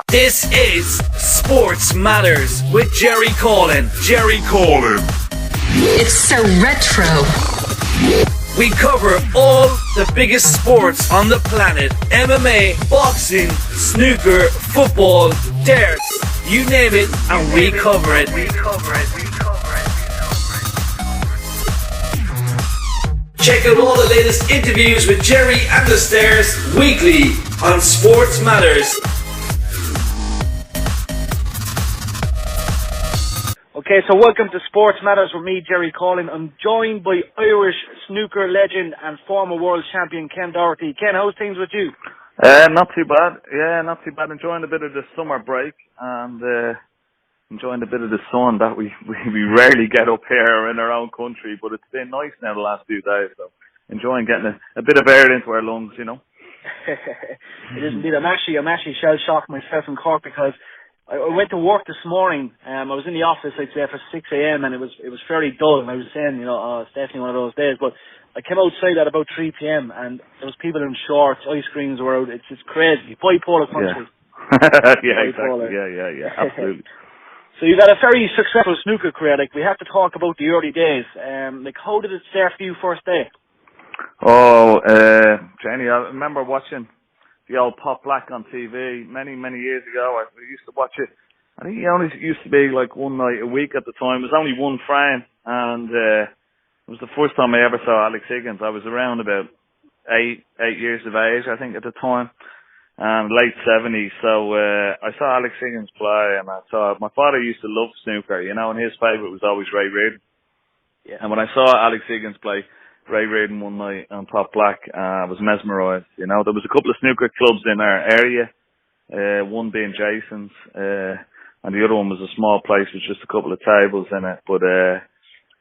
This is Sports Matters with Jerry Coughlan. It's so retro. We cover all the biggest sports on the planet. MMA, boxing, snooker, football, darts, you name it, and we cover it. Check out all the latest interviews with Jerry and the Stars weekly on Sports Matters. Okay, so welcome to Sports Matters with me, Jerry Coughlan. I'm joined by Irish snooker legend and former world champion Ken Doherty. Ken, how's things with you? Not too bad. Yeah, not too bad. Enjoying a bit of the summer break and enjoying a bit of the sun that we rarely get up here in our own country, but it's been nice now the last few days, so enjoying getting a bit of air into our lungs, you know. It is indeed. I'm actually shell-shocked myself in Cork because I went to work this morning. I was in the office, I'd say, for 6 a.m. and it was fairly dull. And I was saying, it's definitely one of those days. But I came outside at about 3 p.m. and there was people in shorts, ice creams were out. It's just crazy. Bipolar country. Yeah, exactly. Yeah, absolutely. So you've had a very successful snooker career. Like, we have to talk about the early days. How did it start for you first day? Oh, Jenny, I remember watching the old Pop Black on TV many years ago. I used to watch it. I think it only used to be like one night a week at the time. It was only one frame, and it was the first time I ever saw Alex Higgins. I was around about eight years of age, I think, at the time, and late 70s. So I saw Alex Higgins play, and I saw my father used to love snooker, and his favourite was always Ray Reardon. Yeah. And when I saw Alex Higgins play Ray Reardon one night on Pop Black, I was mesmerised. There was a couple of snooker clubs in our area, one being Jason's, and the other one was a small place with just a couple of tables in it. But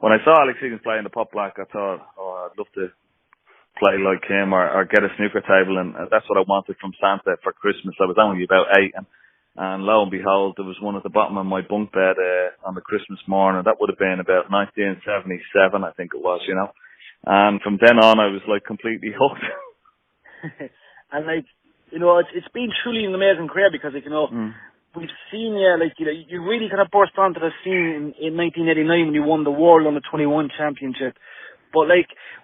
when I saw Alex Higgins play in the Pop Black, I thought, I'd love to play like him or get a snooker table, and that's what I wanted from Santa for Christmas. I was only about 8, and lo and behold, there was one at the bottom of my bunk bed on the Christmas morning. That would have been about 1977, I think it was, And from then on, I was completely hooked. And it's been truly an amazing career because we've seen you really kind of burst onto the scene in 1989 when you won the World Under 21 Championship. But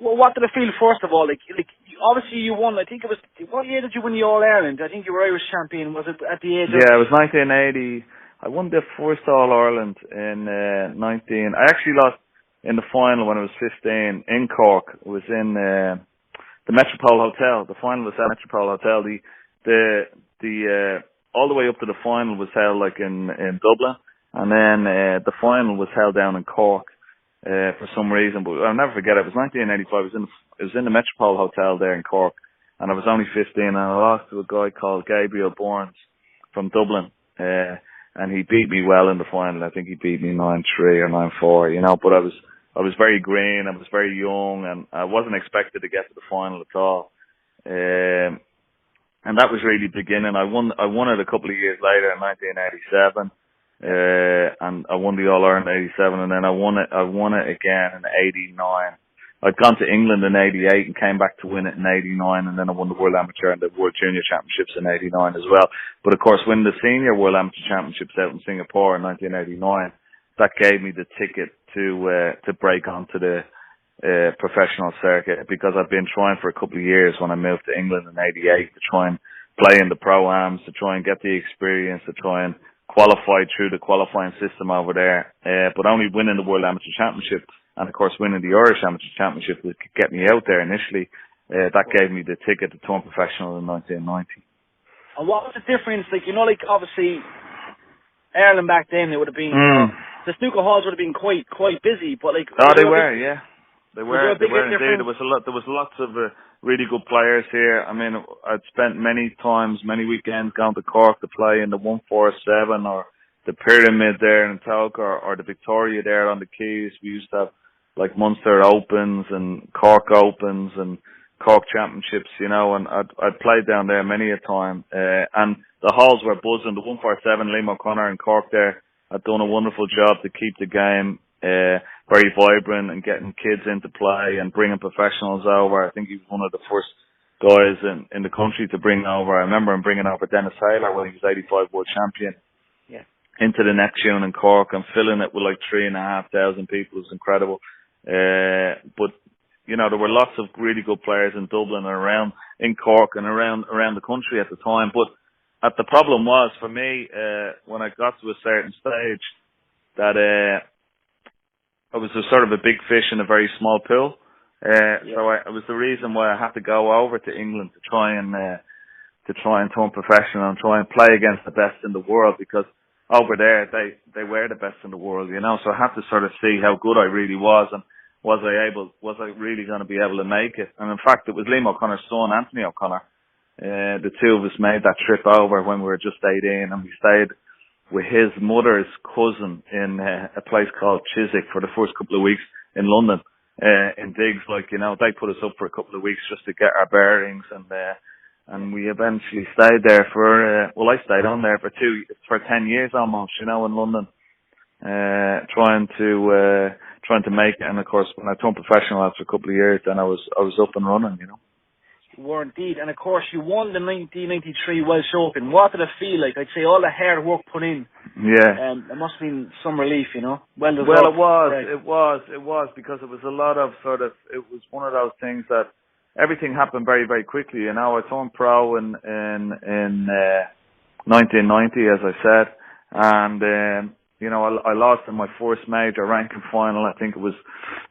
what did it feel first of all? Obviously you won. I think it was, what year did you win the All Ireland? I think you were Irish champion. Was it at the age of? Yeah, it was 1980. I won the first All Ireland in 19. I actually lost in the final when I was 15 in Cork. It was in the Metropole Hotel. The final was at Metropole Hotel. The all the way up to the final was held in Dublin, and then the final was held down in Cork for some reason. But I'll never forget it. It was 1985. It was in the Metropole Hotel there in Cork, and I was only 15, and I lost to a guy called Gabriel Burns from Dublin. And he beat me well in the final. I think he beat me 9-3 or 9-4, But I was very green, I was very young, and I wasn't expected to get to the final at all. And that was really beginning. I won it a couple of years later in 1987, and I won the All Ireland in 87, and then I won it again in 89. I'd gone to England in 88 and came back to win it in 89, and then I won the World Amateur and the World Junior Championships in 89 as well. But of course, winning the Senior World Amateur Championships out in Singapore in 1989, that gave me the ticket to break onto the professional circuit, because I've been trying for a couple of years when I moved to England in 88 to try and play in the Pro-Ams, to try and get the experience, to try and qualify through the qualifying system over there. But only winning the World Amateur Championship and of course winning the Irish Amateur Championship would get me out there initially. That gave me the ticket to turn professional in 1990. And what was the difference? Obviously Ireland back then, it would have been the snooker halls would have been quite busy, but they were, yeah. They were indeed. There was lots of really good players here. I mean, I'd spent many weekends going to Cork to play in the 147 or the Pyramid there in Talc or the Victoria there on the Quays. We used to have Munster Opens and Cork Opens and Cork Championships, and I'd played down there many a time. And the halls were buzzing. The 147, Liam O'Connor in Cork there had done a wonderful job to keep the game very vibrant and getting kids into play and bringing professionals over. I think he was one of the first guys in the country to bring over. I remember him bringing over Dennis Taylor when he was 85 world champion. Yeah. Into the next tune in Cork and filling it with like 3,500 people. It was incredible. But you know, there were lots of really good players in Dublin and around in Cork and around the country at the time. But the problem was for me when I got to a certain stage that I was a sort of a big fish in a very small pool. So it was the reason why I had to go over to England to try and turn professional and try and play against the best in the world, because over there they were the best in the world, you know. So I had to sort of see how good I really was, and was I really going to be able to make it? And in fact, it was Liam O'Connor's son, Anthony O'Connor. The two of us made that trip over when we were just 18, and we stayed with his mother's cousin in a place called Chiswick for the first couple of weeks in London, in digs. Like, you know, they put us up for a couple of weeks just to get our bearings, and we eventually stayed there for I stayed on there for 10 years almost, you know, in London, trying to make it. And of course, when I turned professional after a couple of years, then I was up and running, you know. You were indeed, and of course you won the 1993 Welsh Open. What did it feel like? I'd say all the hard work put in. Yeah. It must have been some relief, you know. Well, it was because it was a lot of it was one of those things that everything happened very, very quickly. You know, I turned pro in 1990, as I said, and you know, I lost in my first major ranking final. I think it was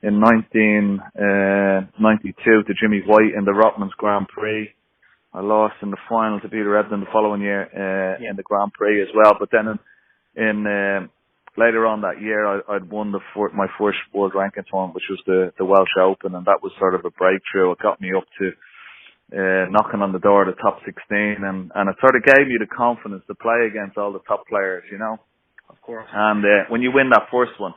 in 1992 to Jimmy White in the Rotmans Grand Prix. I lost in the final to Peter Ebden the following year in the Grand Prix as well. But then in later on that year, I'd won my first world ranking tournament, which was the Welsh Open, and that was sort of a breakthrough. It got me up to knocking on the door of the top 16, and it sort of gave me the confidence to play against all the top players, you know. Of course. And when you win that first one,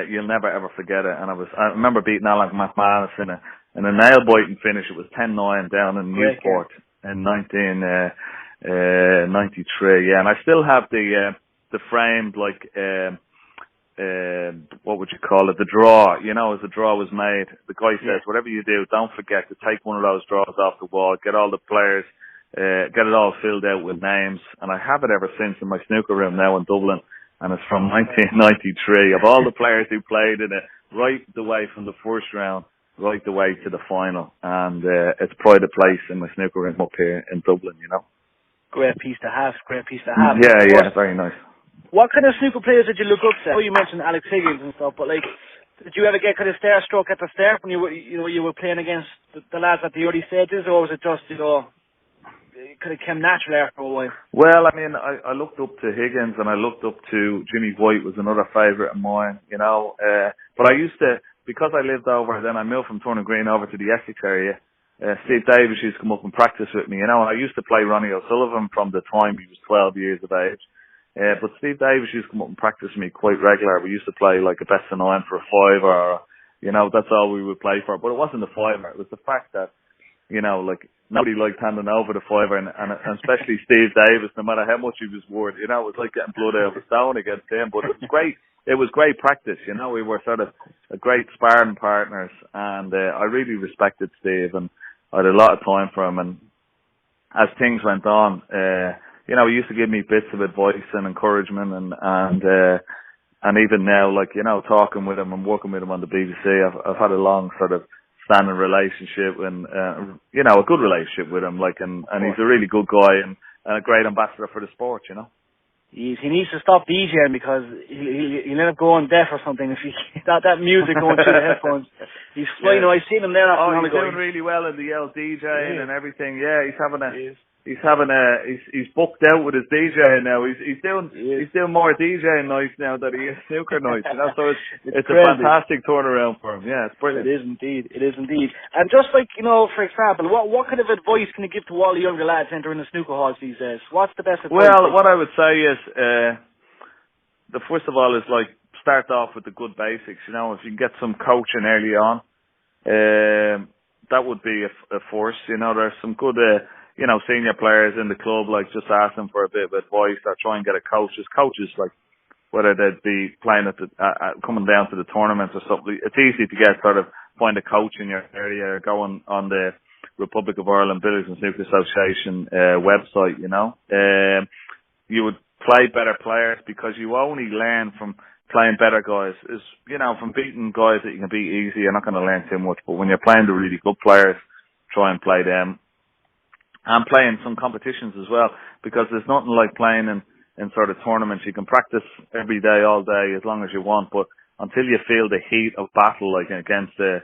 you'll never ever forget it. And I remember beating Alan McManus in a nail biting finish. It was 10-9 down in Newport in 1993. Yeah, and I still have the framed, like what would you call it? The draw. You know, as the draw was made, the guy says, whatever you do, don't forget to take one of those draws off the wall. Get all the players. Get it all filled out with names, and I have it ever since in my snooker room now in Dublin, and it's from 1993, of all the players who played in it, right the way from the first round, right the way to the final, and it's pride of place in my snooker room up here in Dublin, you know. Great piece to have, Yeah, very nice. What kind of snooker players did you look up to? I know you mentioned Alex Higgins and stuff, but like, did you ever get kind of starstruck at the start when you were playing against the lads at the early stages, or was it just, you know, it kind of came naturally after a while? Well, I mean, I looked up to Higgins, and I looked up to Jimmy White was another favourite of mine, you know. But I used to, because I lived over, then I moved from Turner Green over to the Essex area. Steve Davis used to come up and practice with me, you know. And I used to play Ronnie O'Sullivan from the time he was 12 years of age. But Steve Davis used to come up and practice with me quite regular. We used to play like a best of 9 for a fiver, or, you know, that's all we would play for. But it wasn't the fiver. It was the fact that, you know, like, nobody liked handing over the fiver, and especially Steve Davis, no matter how much he was worth, you know, it was like getting blood out of a stone against him. But it was great. It was great practice, you know. We were sort of a great sparring partners, and I really respected Steve, and I had a lot of time for him. And as things went on, you know, he used to give me bits of advice and encouragement, and even now, like, you know, talking with him and working with him on the BBC, I've had a long sort of standing relationship, and you know, a good relationship with him, like, and he's a really good guy and a great ambassador for the sport, you know. He needs to stop DJing, because he'll end up going deaf or something if he that music going through the headphones. He's flying. You know, I've seen him there. He's doing really well in the DJing and everything. Yeah, he's booked out with his DJing now. He's doing more DJing nights now than he is snooker nights. You know, so it's a fantastic turnaround for him. Yeah, it's brilliant. It is indeed. And just like, you know, for example, what kind of advice can you give to all the younger lads entering the snooker halls these days? What's the best advice? Well, what I would say is, the first of all is, like, start off with the good basics. You know, if you can get some coaching early on, that would be a force. You know, there's some good, you know, senior players in the club, like, just ask them for a bit of advice, or try and get a coach. Coaches, like, whether they'd be playing at coming down to the tournaments or something, it's easy to find a coach in your area, or go on the Republic of Ireland Billiards and Snooker Association website, you know. You would play better players because you only learn from playing better guys. Is, you know, from beating guys that you can beat easy, you're not going to learn too much. But when you're playing the really good players, try and play them. And playing some competitions as well, because there's nothing like playing in sort of tournaments. You can practice every day, all day, as long as you want, but until you feel the heat of battle, like against a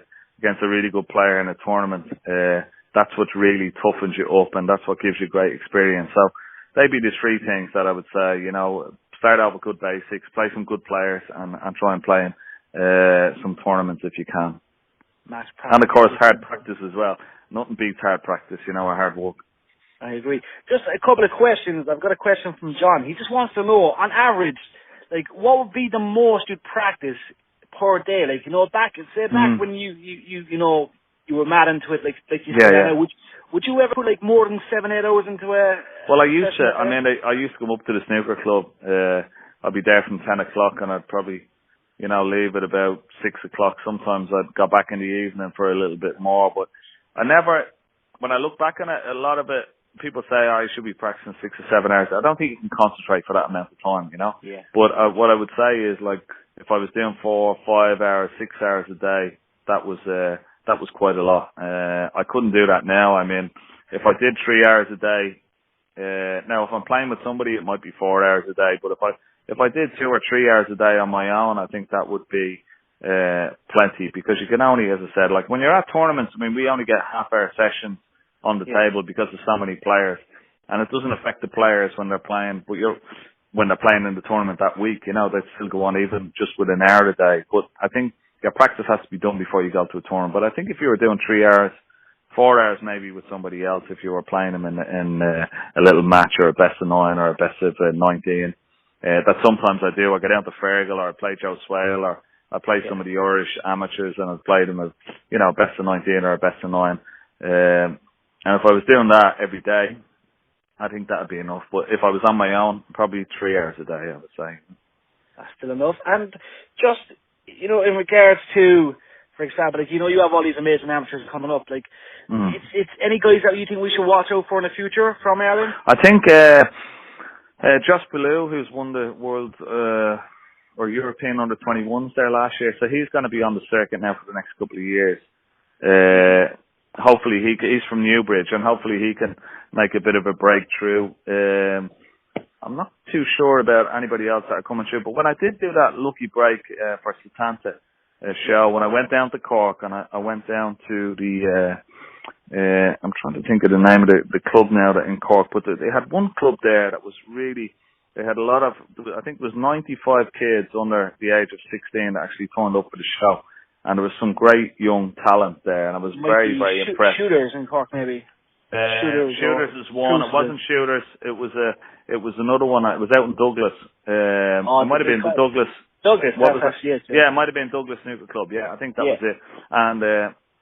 really good player in a tournament, that's what really toughens you up, and that's what gives you great experience. So they'd be the three things that I would say, you know, start out with good basics, play some good players, and try and play in some tournaments if you can. And of course, hard practice as well. Nothing beats hard practice, you know, or hard work. I agree. Just a couple of questions. I've got a question from John. He just wants to know, on average, like, what would be the most you'd practice per day? Like, you know, back when you know, you were mad into it, like you said, would you ever put like more than 7-8 hours into a? Well, I used to. I mean, I used to come up to the snooker club. I'd be there from 10 o'clock, and I'd probably, you know, leave at about 6 o'clock. Sometimes I'd go back in the evening for a little bit more, but I never. When I look back on it, a lot of it. People say, I should be practicing 6 or 7 hours. I don't think you can concentrate for that amount of time, you know? Yeah. But what I would say is, like, if I was doing 4, 5 hours, 6 hours a day, that was quite a lot. I couldn't do that now. I mean, if I did 3 hours a day, now if I'm playing with somebody, it might be 4 hours a day. But if I did 2 or 3 hours a day on my own, I think that would be plenty, because you can only, as I said, like when you're at tournaments, I mean, we only get half-hour sessions on the table because there's so many players, and it doesn't affect the players when they're playing. But when they're playing in the tournament that week, you know, they still go on even just with an hour a day. But I think your practice has to be done before you go to a tournament. But I think if you were doing 3 hours, 4 hours maybe with somebody else, if you were playing them in a little match or a best of 9 or a best of 19, that sometimes I do. I go down to Fergal, or I play Joe Swale, or I play some of the Irish amateurs, and I play them as, you know, best of 19 or a best of 9. And if I was doing that every day, I think that would be enough. But if I was on my own, probably 3 hours a day, I would say. That's still enough. And just, you know, in regards to, for example, like, you know, you have all these amazing amateurs coming up. Like, it's any guys that you think we should watch out for in the future from Ireland? I think Josh Ballou, who's won the world or European under-21s there last year, so he's going to be on the circuit now for the next couple of years. Hopefully he's from Newbridge, and hopefully he can make a bit of a breakthrough. I'm not too sure about anybody else that are coming through, but when I did do that lucky break for Satanta show, when I went down to Cork, and I went down to the I'm trying to think of the name of the club now that in Cork, but they had one club there that was really, they had a lot of, I think it was 95 kids under the age of 16 that actually turned up for the show. And there was some great young talent there, and I was very impressed. Shooters in Cork, maybe. Shooters is one. It wasn't Shooters. It was another one. It was out in Douglas. It might have been the Douglas. Douglas. Yeah, it might have been Douglas Snooker Club. Yeah, I think that was it. And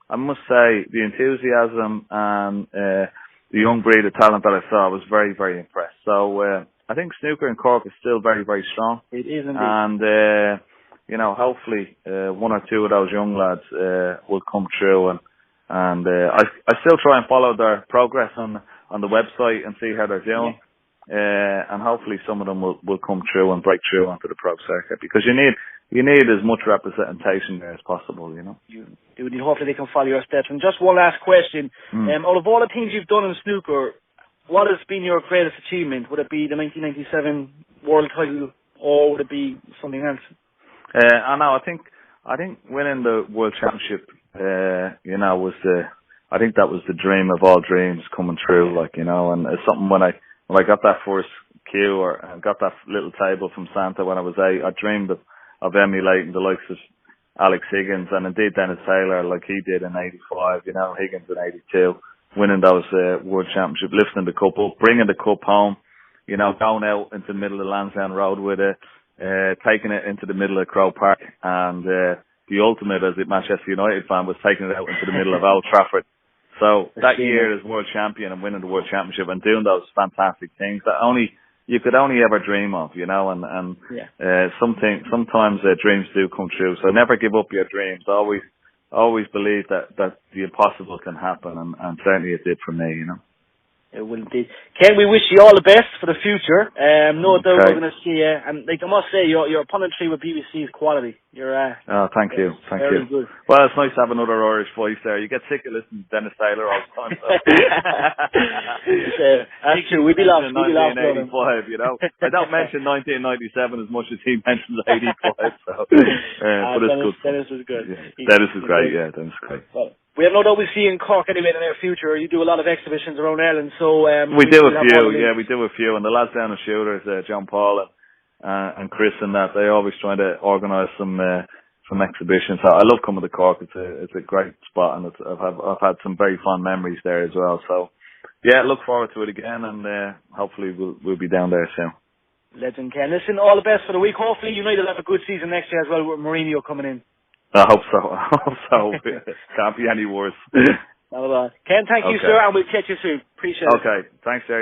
I must say, the enthusiasm and the young breed of talent that I saw, I was very, very impressed. So I think snooker in Cork is still very, very strong. It is indeed. And you know, hopefully one or two of those young lads will come through, and I still try and follow their progress on the website and see how they're doing, and hopefully some of them will come through and break through onto the pro circuit, because you need as much representation there as possible, you know. You do. Hopefully they can follow your steps. And just one last question: out of all the things you've done in snooker, what has been your greatest achievement? Would it be the 1997 world title, or would it be something else? I think winning the World Championship, you know, I think that was the dream of all dreams coming true, like, you know, and it's something when I got that first cue, or got that little table from Santa when I was 8, I dreamed of emulating the likes of Alex Higgins, and indeed Dennis Taylor, like he did in 85, you know, Higgins in 82, winning those World Championship, lifting the cup up, bringing the cup home, you know, going out into the middle of Lansdowne Road with it, taking it into the middle of Croke Park, and the ultimate as a Manchester United fan was taking it out into the middle of Old Trafford. So that year as world champion and winning the World Championship and doing those fantastic things that you could only ever dream of, you know, and sometimes dreams do come true. So never give up your dreams. Always always believe that the impossible can happen, and certainly it did for me, you know. It will indeed. Ken, we wish you all the best for the future. No doubt we're going to see you. And like I must say, your punditry with BBC is quality. You're thank you. Very good. Well, it's nice to have another Irish voice there. You get sick of listening to Dennis Taylor all the time. So. That's true. We'd be lost. 1985, you know. I don't mention 1997 as much as he mentions 85. So, but it's good. Dennis was good. Yeah. Dennis is great. Yeah, Dennis is great. Well, we have no doubt we'll see you in Cork anyway in the near future. You do a lot of exhibitions around Ireland, so we do a few. Yeah, we do a few, and the lads down the shooters, John Paul and Chris, and that they always trying to organise some exhibitions. So I love coming to Cork. It's a great spot, and I've had some very fond memories there as well. So yeah, look forward to it again, and hopefully we'll be down there soon. Legend, Ken. Listen, all the best for the week. Hopefully United will have a good season next year as well with Mourinho coming in. I hope so. Can't be any worse. Not at all. Ken, thank you, sir, and we'll catch you soon. Appreciate it. Okay. Thanks, Jerry.